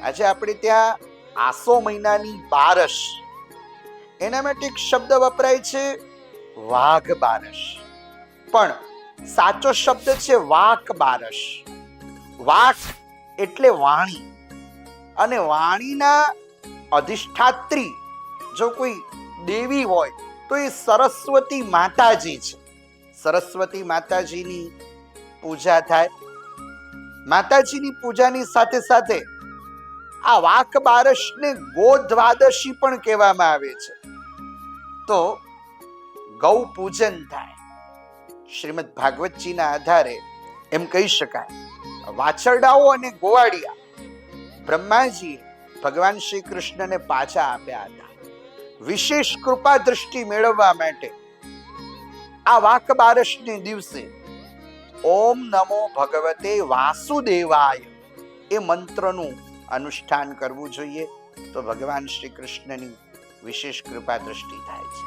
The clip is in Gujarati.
આજે આપણે ત્યાં આસો મહિનાની બારસ, એના માટે એક શબ્દ વપરાય છે વાઘ બારસ, પણ સાચો શબ્દ છે વાક બારસ. વાક એટલે વાણી, અને વાણીના અધિષ્ઠાત્રી જો કોઈ દેવી હોય તો એ સરસ્વતી માતાજી છે. સરસ્વતી માતાજીની પૂજા થાય. માતાજીની પૂજાની સાથે સાથે આ વાક બારસને ગોદ્વાદશી પણ કહેવામાં આવે છે. તો ગૌ પૂજન થાય. શ્રીમદ ભાગવતજીના આધારે એમ કહી શકાય, વાછરડાઓ અને ગોવાળિયા બ્રહ્માજી ભગવાન શ્રી કૃષ્ણને પાછા આપ્યા હતા. વિશેષ કૃપા દૃષ્ટિ મેળવવા માટે આ વાક બારસને દિવસે ઓમ નમો ભગવતે વાસુદેવાય એ મંત્રનું અનુષ્ઠાન કરવું જોઈએ. તો ભગવાન શ્રી કૃષ્ણની વિશેષ કૃપા દૃષ્ટિ થાય છે.